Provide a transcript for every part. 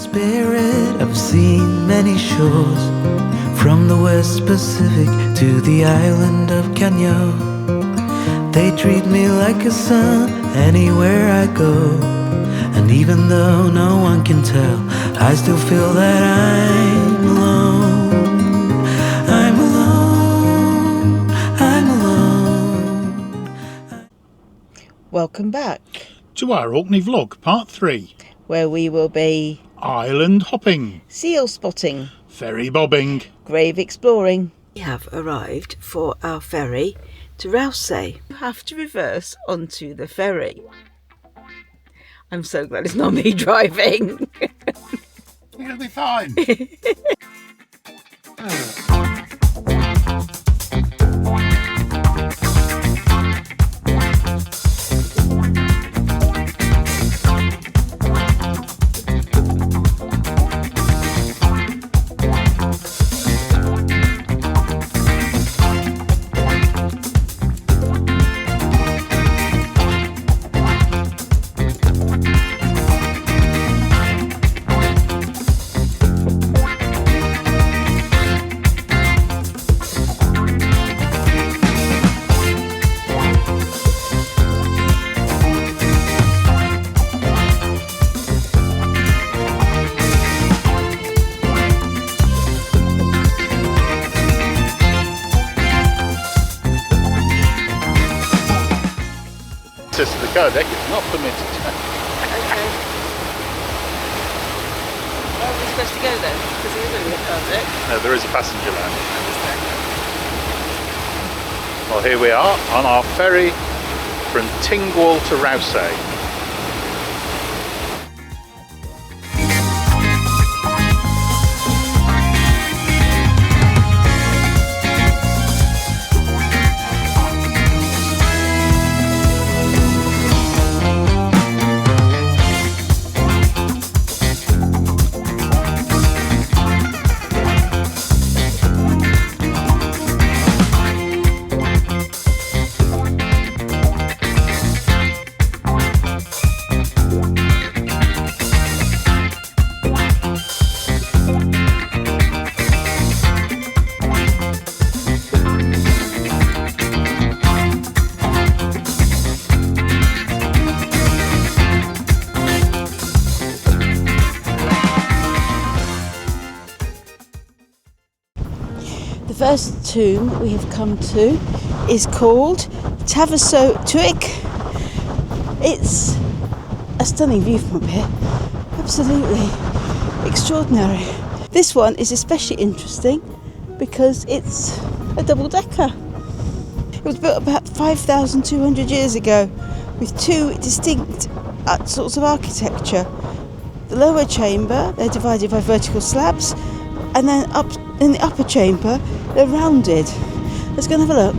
spirit, I've seen many shores, from the West Pacific to the island of Canyo. They treat me like a son anywhere I go, and even though no one can tell, I still feel that I'm alone. I'm alone. I'm alone. Welcome back to our Orkney vlog, part 3, where we will be island hopping, seal spotting, ferry bobbing, grave exploring. We have arrived for our ferry to Rousay. You have to reverse onto the ferry. I'm so glad it's not me driving. It'll be fine. Access to the car deck is not permitted. Okay. Where are we supposed to go then? Because there isn't a car deck. No, there is a passenger lounge. Well, here we are on our ferry from Tingwall to Rousay. The first tomb we have come to is called Tavasotwig. It's a stunning view from up here, absolutely extraordinary. This one is especially interesting because it's a double-decker. It was built about 5,200 years ago with two distinct sorts of architecture. The lower chamber, they're divided by vertical slabs, and then up in the upper chamber, they're rounded. Let's go and have a look.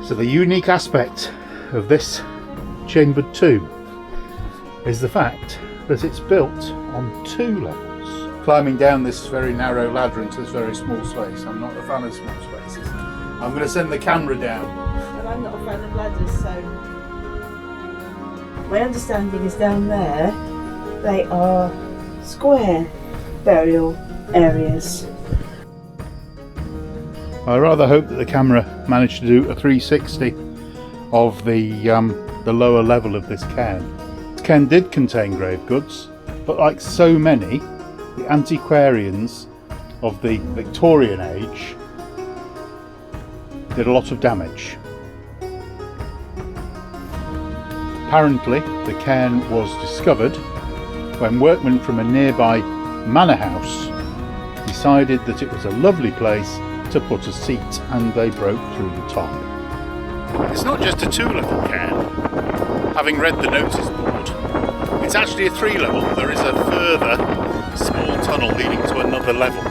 So the unique aspect of this chambered tomb is the fact that it's built on 2 levels. Climbing down this very narrow ladder into this very small space. I'm not a fan of small spaces. I'm going to send the camera down. And I'm not a fan of ladders, so my understanding is down there they are square burial areas. I rather hope that the camera managed to do a 360 of the lower level of this cairn. This cairn did contain grave goods, but like so many, the antiquarians of the Victorian age did a lot of damage. Apparently, the cairn was discovered when workmen from a nearby manor house decided that it was a lovely place to put a seat, and they broke through the top. It's not just a 2-level cairn. Having read the notice board, it's actually a 3-level. There is a further small tunnel leading to another level.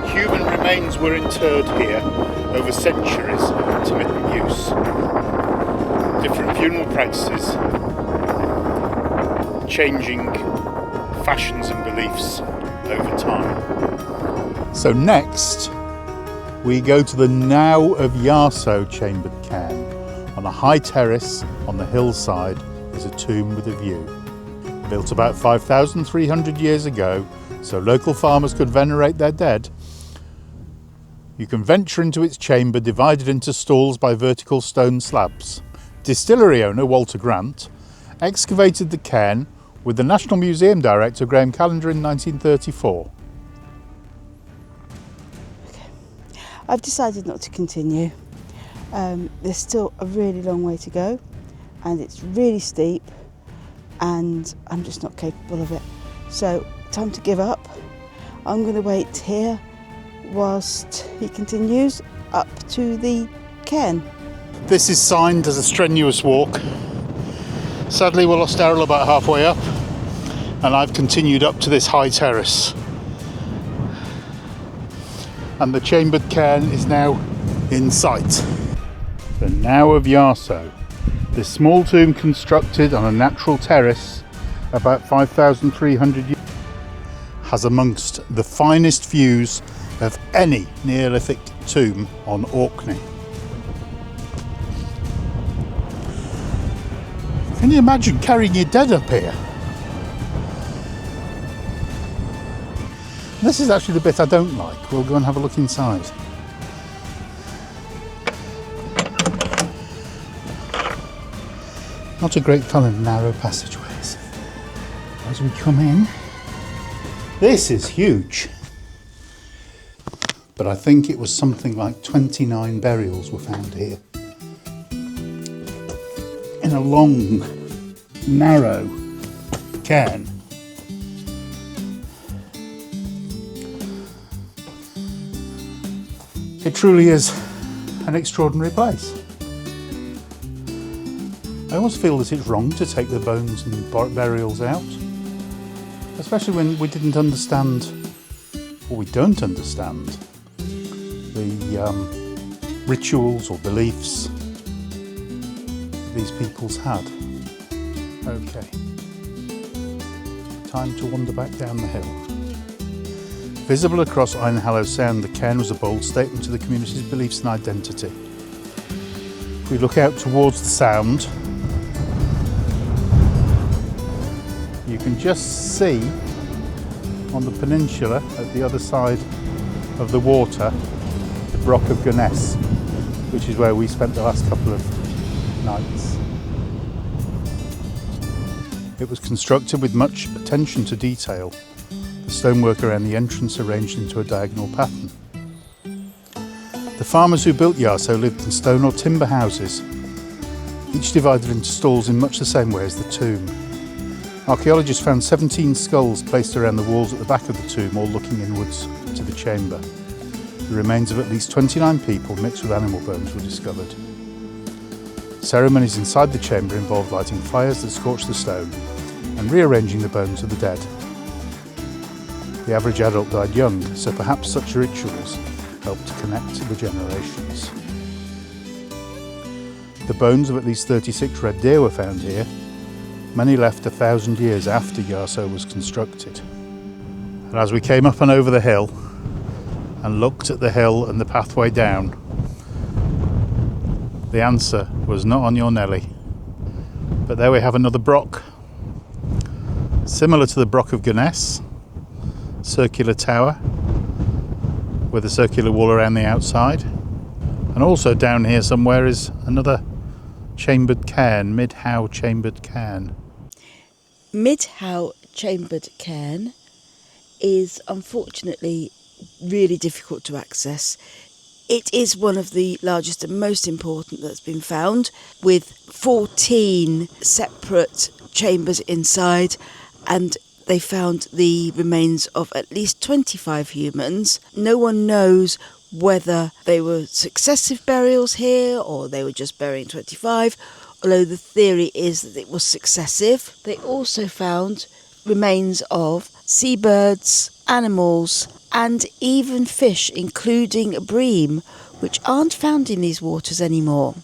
Human remains were interred here over centuries of intermittent use. Different funeral practices, changing fashions and beliefs over time. So next we go to the Now of Yarso chambered cairn on a high terrace on the hillside is a tomb with a view. Built about 5,300 years ago, so local farmers could venerate their dead. You can venture into its chamber, divided into stalls by vertical stone slabs. Distillery owner Walter Grant excavated the cairn with the National Museum director Graham Callender in 1934. I've decided not to continue. There's still a really long way to go, and it's really steep, and I'm just not capable of it. So, time to give up. I'm going to wait here whilst he continues up to the cairn. This is signed as a strenuous walk. Sadly, we lost Darrelle about halfway up, and I've continued up to this high terrace. And the chambered cairn is now in sight. The Now of Yarso. This small tomb constructed on a natural terrace about 5,300 years has amongst the finest views of any Neolithic tomb on Orkney. Can you imagine carrying your dead up here? This is actually the bit I don't like. We'll go and have a look inside. Not a great fan of narrow passageways. As we come in, this is huge. But I think it was something like 29 burials were found here. In a long, narrow cairn. It truly is an extraordinary place. I always feel that it's wrong to take the bones and burials out, especially when we didn't understand, or we don't understand, the rituals or beliefs these peoples had. Okay, time to wander back down the hill. Visible across Ironhallow Sound, the cairn was a bold statement to the community's beliefs and identity. If we look out towards the sound, you can just see on the peninsula at the other side of the water the Broch of Gunness, which is where we spent the last couple of nights. It was constructed with much attention to detail. The stonework around the entrance arranged into a diagonal pattern. The farmers who built Yarso lived in stone or timber houses, each divided into stalls in much the same way as the tomb. Archaeologists found 17 skulls placed around the walls at the back of the tomb, all looking inwards to the chamber. The remains of at least 29 people mixed with animal bones were discovered. Ceremonies inside the chamber involved lighting fires that scorched the stone and rearranging the bones of the dead. The average adult died young, so perhaps such rituals helped to connect the generations. The bones of at least 36 red deer were found here. Many left 1,000 years after Yarso was constructed. And as we came up and over the hill and looked at the hill and the pathway down, the answer was not on your Nelly. But there we have another Broch, similar to the Broch of Gunness. Circular tower with a circular wall around the outside, and also down here somewhere is another chambered cairn, Mid-How chambered cairn. Mid-How chambered cairn is unfortunately really difficult to access. It is one of the largest and most important that's been found, with 14 separate chambers inside, and they found the remains of at least 25 humans. No one knows whether they were successive burials here or they were just burying 25, although the theory is that it was successive. They also found remains of seabirds, animals, and even fish, including a bream, which aren't found in these waters anymore.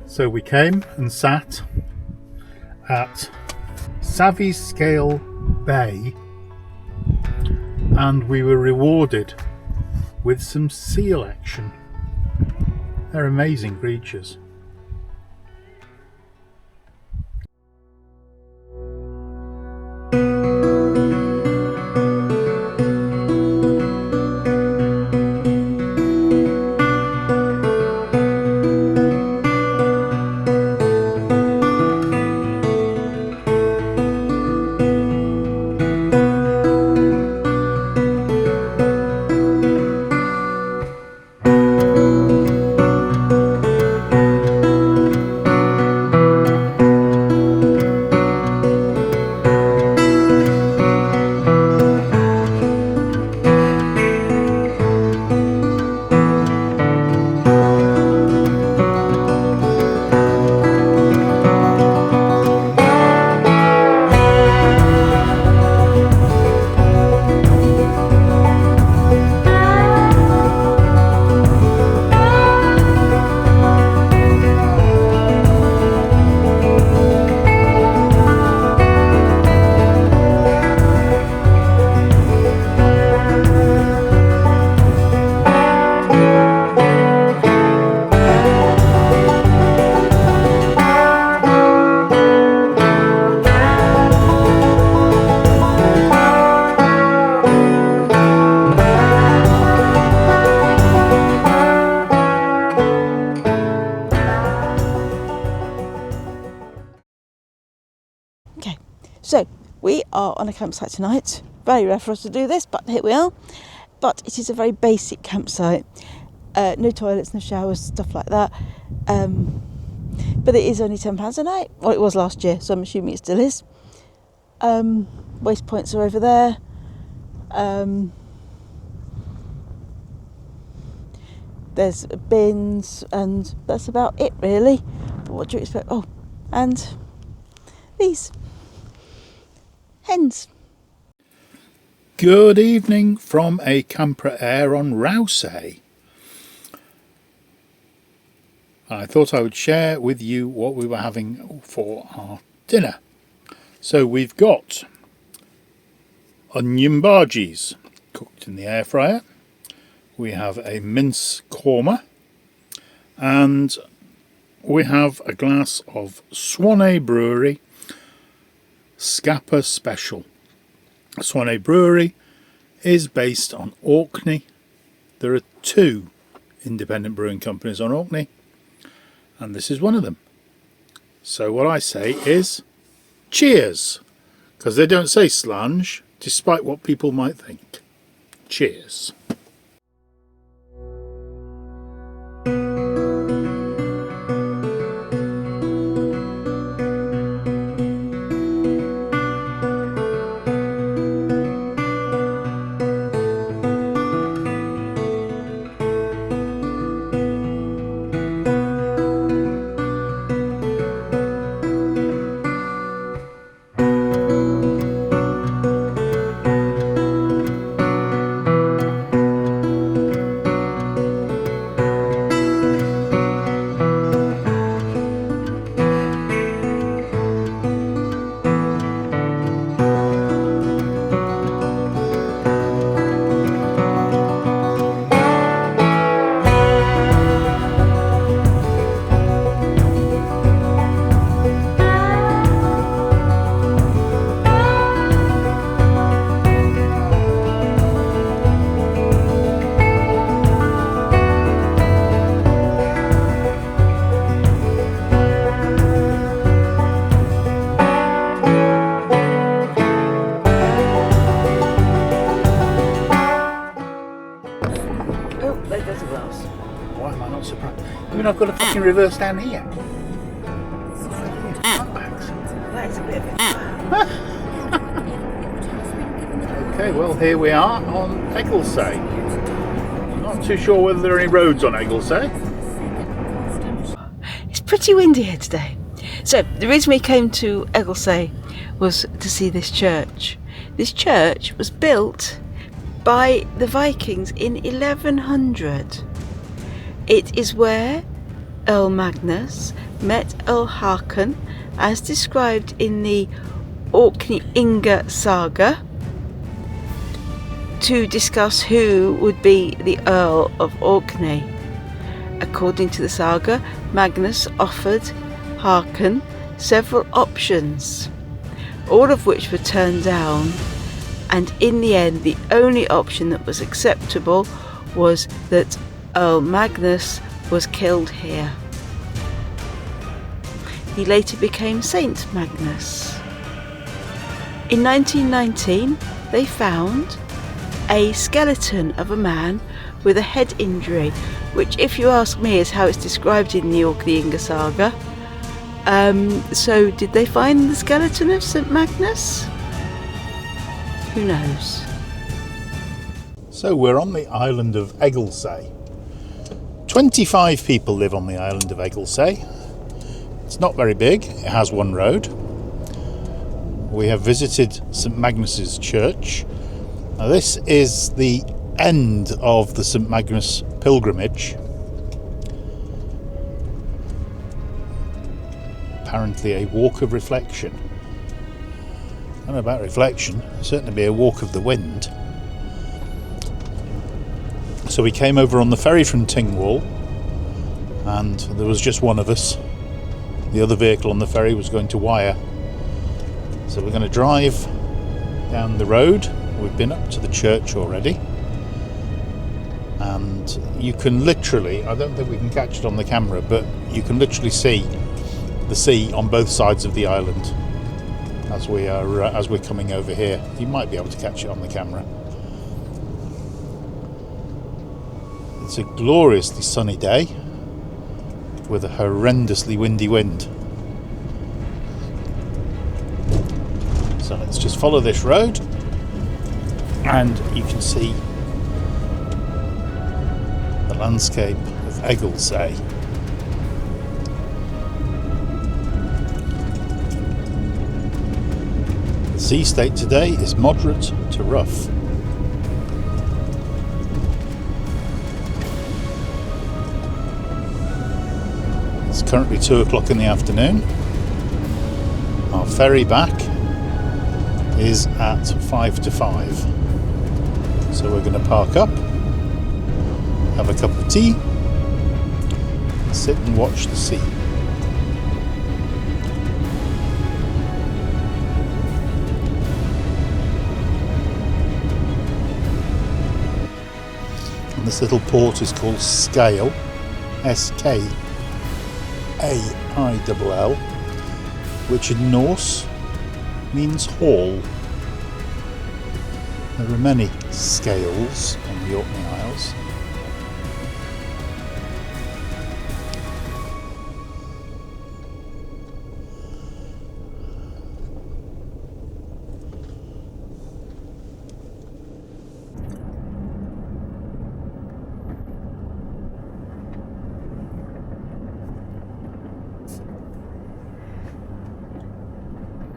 So we came and sat at Savvy Scale Bay, and we were rewarded with some seal action. They're amazing creatures. Okay, so we are on a campsite tonight. Very rare for us to do this, but here we are. But it is a very basic campsite. No toilets, no showers, stuff like that. But it is only £10 a night. Well, it was last year, so I'm assuming it still is. Waste points are over there. There's bins, and that's about it really. But what do you expect? Oh, and these hens. Good evening from a camper air on Rousay. I thought I would share with you what we were having for our dinner. So we've got onion bhajis cooked in the air fryer. We have a mince korma, and we have a glass of Swanay Brewery Scapa Special. Swanay Brewery is based on Orkney. There are 2 independent brewing companies on Orkney, and this is one of them. So what I say is cheers, because they don't say slange, despite what people might think. Cheers. I've got to fucking reverse down here? That is a bit of Okay, well here we are on Egglesay. Not too sure whether there are any roads on Egglesay. It's pretty windy here today. So the reason we came to Egglesay was to see this church. This church was built by the Vikings in 1100. It is where Earl Magnus met Earl Håkon, as described in the Orkney Inga saga, to discuss who would be the Earl of Orkney. According to the saga, Magnus offered Håkon several options, all of which were turned down, and in the end the only option that was acceptable was that Earl Magnus was killed here. He later became Saint Magnus. In 1919 they found a skeleton of a man with a head injury, which, if you ask me, is how it's described in the Orkney Inga saga. So did they find the skeleton of St Magnus? Who knows? So we're on the island of Egglesay. 25 people live on the island of Egglesay. It's not very big, it has one road. We have visited St Magnus's church. Now this is the end of the St Magnus pilgrimage. Apparently a walk of reflection. I don't know about reflection, certainly be a walk of the wind. So we came over on the ferry from Tingwall, and there was just one of us. The other vehicle on the ferry was going to Wyre. So we're going to drive down the road. We've been up to the church already, and you can literally, I don't think we can catch it on the camera, but you can literally see the sea on both sides of the island as we're coming over here. You might be able to catch it on the camera. It's a gloriously sunny day with a horrendously windy wind. So let's just follow this road, and you can see the landscape of Egglesay. The sea state today is moderate to rough. It's currently 2 o'clock in the afternoon. Our ferry back is at 5 to 5. So we're going to park up, have a cup of tea, sit and watch the sea. And this little port is called Skaill, S-K-A-I-L-L, which in Norse means hall. There are many scales on the Orkney Isles.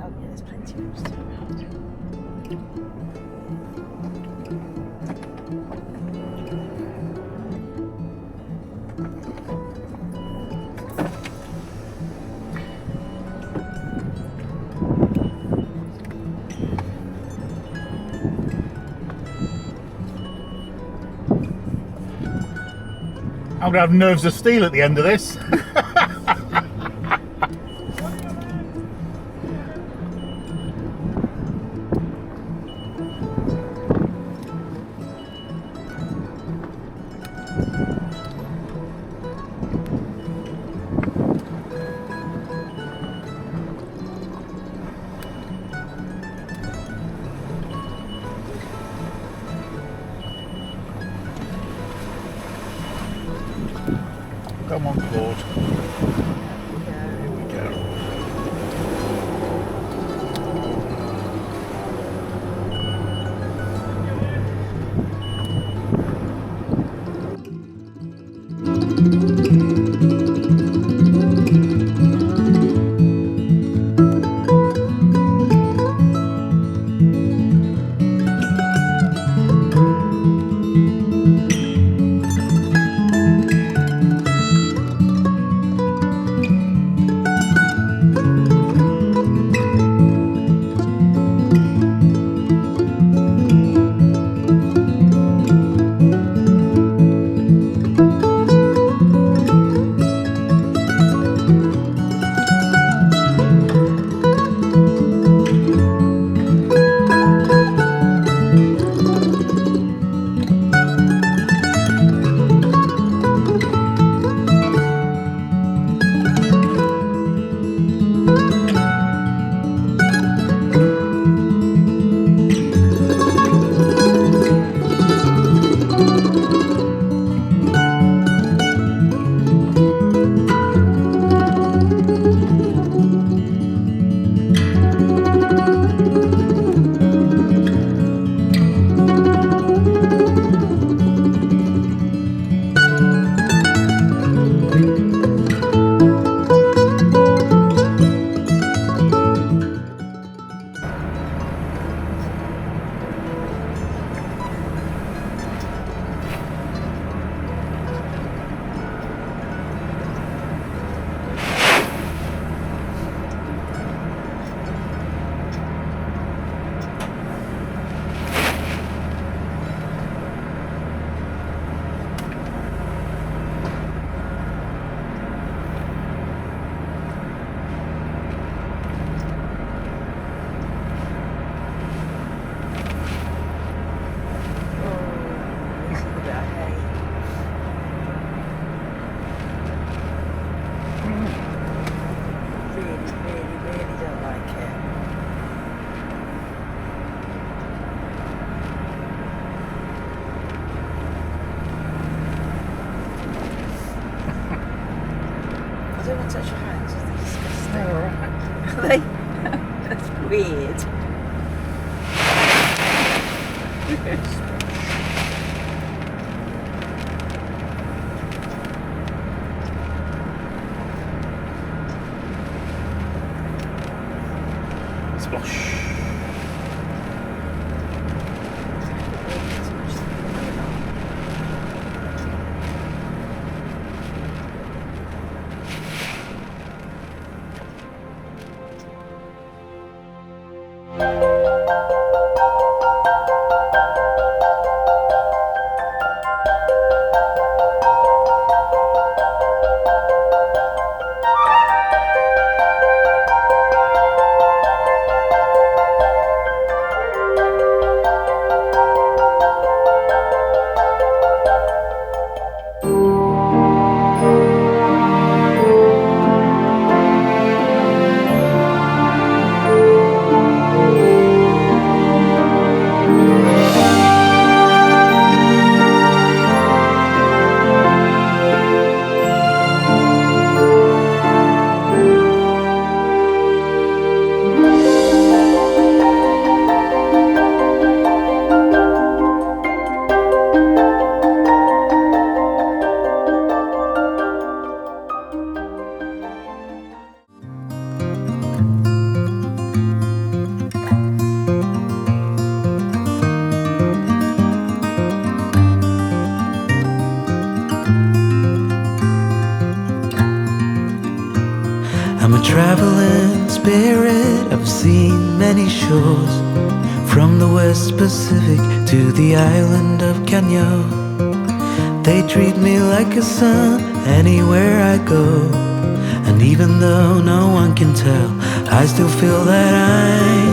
Oh yeah, there's plenty of room to turn around. I'm going to have nerves of steel at the end of this. Come on, Claude. Here we go. I don't want to touch your hands, it's disgusting. All right. Are they? That's weird. Splosh. I'm a traveling spirit, I've seen many shores, from the West Pacific to the island of Canyo. They treat me like a son anywhere I go, and even though no one can tell, I still feel that I'm